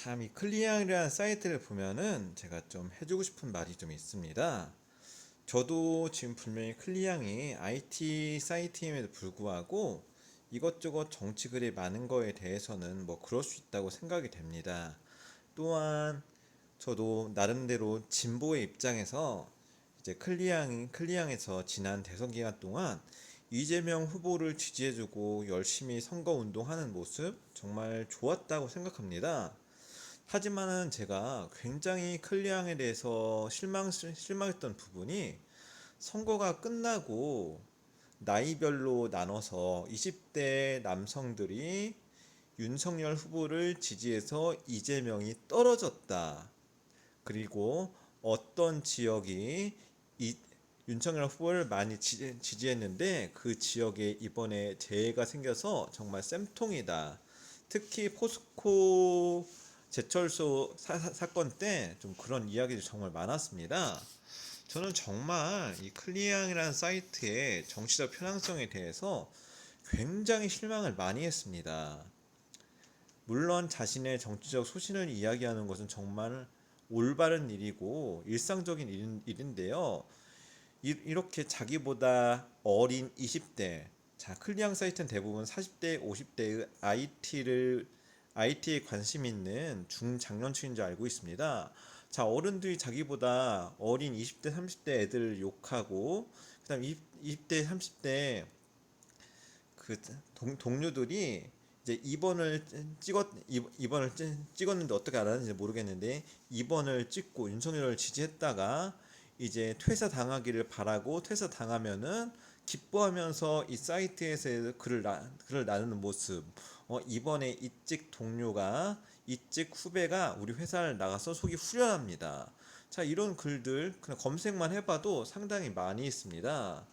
참, 이 클리앙이라는 사이트를 보면은 제가 좀 해주고 싶은 말이 좀 있습니다. 저도 지금 분명히 클리앙이 IT 사이트임에도 불구하고 이것저것 정치 글이 많은 거에 대해서는 뭐 그럴 수 있다고 생각이 됩니다. 또한 저도 나름대로 진보의 입장에서 이제 클리앙에서 지난 대선 기간 동안 이재명 후보를 지지해주고 열심히 선거 운동하는 모습 정말 좋았다고 생각합니다. 하지만은 제가 굉장히 클리앙에 대해서 실망했던 부분이 선거가 끝나고 나이별로 나눠서 20대 남성들이 윤석열 후보를 지지해서 이재명이 떨어졌다. 그리고 어떤 지역이 이 윤석열 후보를 많이 지지했는데 그 지역에 이번에 재해가 생겨서 정말 쌤통이다. 특히 포스코 제철소 사건 때 좀 그런 이야기들이 정말 많았습니다. 저는 정말 이 클리앙이라는 사이트의 정치적 편향성에 대해서 굉장히 실망을 많이 했습니다. 물론 자신의 정치적 소신을 이야기하는 것은 정말 올바른 일이고 일상적인 일인데요. 이렇게 자기보다 어린 20대, 자, 클리앙 사이트는 대부분 40대, 50대의 IT에 관심 있는 중장년층인 줄 알고 있습니다. 자, 어른들이 자기보다 어린 20대, 30대 애들을 욕하고, 그다음 20대, 30대 그 동료들이 이제 2번을 찍었는데 어떻게 알았는지 모르겠는데 2번을 찍고 윤석열을 지지했다가 이제 퇴사 당하기를 바라고 퇴사 당하면은 기뻐하면서 이 사이트에서 글을 나누는 모습. 이번에 이직 동료가 이직 후배가 우리 회사를 나가서 속이 후련합니다. 자, 이런 글들 그냥 검색만 해봐도 상당히 많이 있습니다.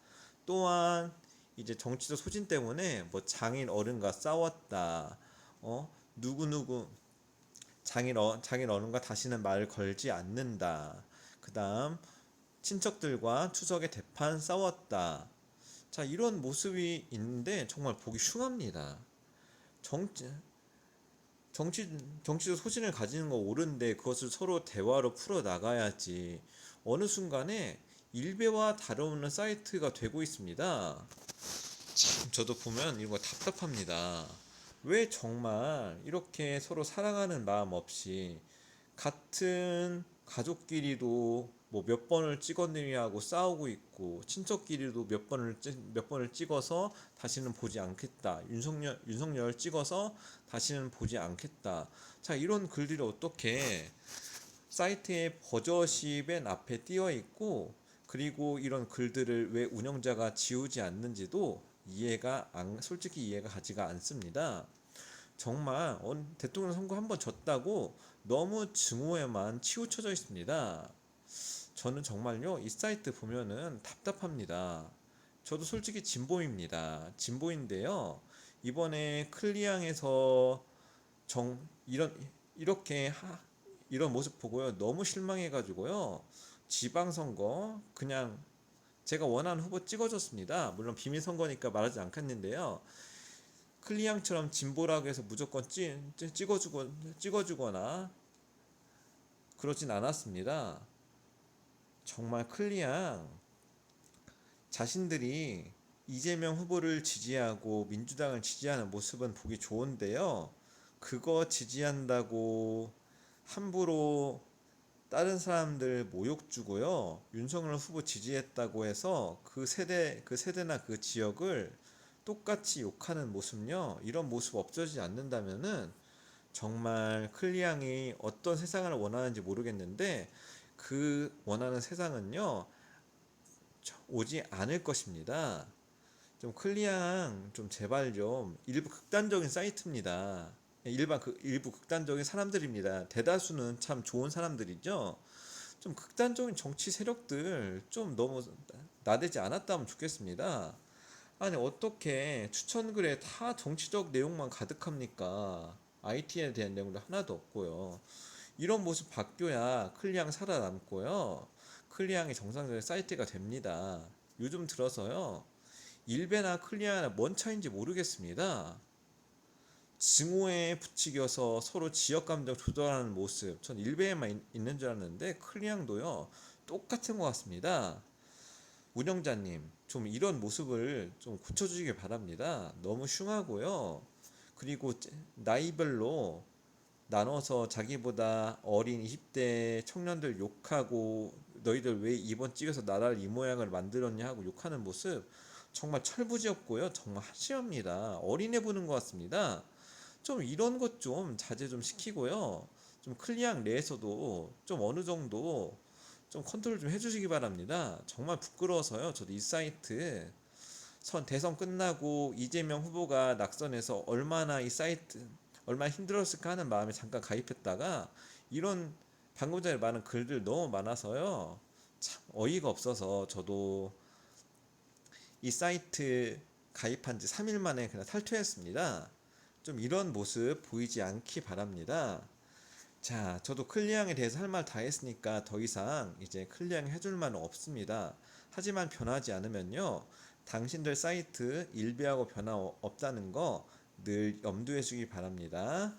또한 이제 정치적 소진 때문에 뭐 장인 어른과 싸웠다. 누구누구 장인 어른과 다시는 말을 걸지 않는다. 그다음 친척들과 추석에 대판 싸웠다. 자, 이런 모습이 있는데 정말 보기 흉합니다. 정치 정치 정치적 소신을 가지는 거 옳은데 그것을 서로 대화로 풀어 나가야지. 어느 순간에 일배와 다름없는 사이트가 되고 있습니다. 참, 저도 보면 이런 거 답답합니다. 왜 정말 이렇게 서로 사랑하는 마음 없이 같은 가족끼리도 뭐 몇 번을 찍었느냐고 싸우고 있고 친척끼리도 몇 번을 찍어서 다시는 보지 않겠다. 윤석열 찍어서 다시는 보지 않겠다. 자, 이런 글들이 어떻게 사이트의 버저시 맨 앞에 띄어 있고, 그리고 이런 글들을 왜 운영자가 지우지 않는지도 솔직히 이해가 가지가 않습니다. 정말 대통령 선거 한번 졌다고 너무 증오에만 치우쳐져 있습니다. 저는 정말요, 이 사이트 보면은 답답합니다. 저도 솔직히 진보인데요. 이번에 클리앙에서 정 이런 이렇게 이런 모습 보고요, 너무 실망해가지고요. 지방선거 그냥 제가 원하는 후보 찍어줬습니다. 물론 비밀 선거니까 말하지 않겠는데요. 클리앙처럼 진보라고 해서 무조건 찍어주거나 그러진 않았습니다. 정말 클리앙 자신들이 이재명 후보를 지지하고 민주당을 지지하는 모습은 보기 좋은데요. 그거 지지한다고 함부로 다른 사람들 모욕 주고요. 윤석열 후보 지지했다고 해서 그 세대나 그 지역을 똑같이 욕하는 모습요. 이런 모습 없어지지 않는다면은 정말 클리앙이 어떤 세상을 원하는지 모르겠는데 그 원하는 세상은요, 오지 않을 것입니다. 좀 클리앙 좀 제발 좀 일부 극단적인 사이트입니다. 일부 극단적인 사람들입니다. 대다수는 참 좋은 사람들이죠. 좀 극단적인 정치 세력들 좀 너무 나대지 않았다면 좋겠습니다. 아니, 어떻게 추천글에 다 정치적 내용만 가득합니까? IT에 대한 내용도 하나도 없고요. 이런 모습 바뀌어야 클리앙 살아남고요. 클리앙이 정상적인 사이트가 됩니다. 요즘 들어서요, 일베나 클리앙이나 뭔 차이인지 모르겠습니다. 증오에 부추겨서 서로 지역 감정 조절하는 모습, 전 일베에만 있는 줄 알았는데 클리앙도요 똑같은 것 같습니다. 운영자님, 좀 이런 모습을 좀 고쳐주시기 바랍니다. 너무 흉하고요. 그리고 나이별로 나눠서 자기보다 어린 20대 청년들 욕하고 너희들 왜 이번 찍어서 나라를 이 모양을 만들었냐 하고 욕하는 모습 정말 철부지없고요. 정말 한심합니다. 어린애 보는 것 같습니다. 좀 이런 것 좀 자제 좀 시키고요. 좀 클리앙 내에서도 좀 어느 정도 좀 컨트롤 좀 해주시기 바랍니다. 정말 부끄러워서요. 저도 이 사이트 대선 끝나고 이재명 후보가 낙선해서 얼마나 이 사이트 얼마나 힘들었을까 하는 마음에 잠깐 가입했다가 이런 방금 전에 말한 글들 너무 많아서요. 참 어이가 없어서 저도 이 사이트 가입한 지 3일 만에 그냥 탈퇴했습니다. 좀 이런 모습 보이지 않기 바랍니다. 자, 저도 클리앙에 대해서 할 말 다 했으니까 더 이상 이제 클리앙 해줄 말은 없습니다. 하지만 변하지 않으면요, 당신들 사이트 일비하고 변화 없다는 거 늘 염두해 주기 바랍니다.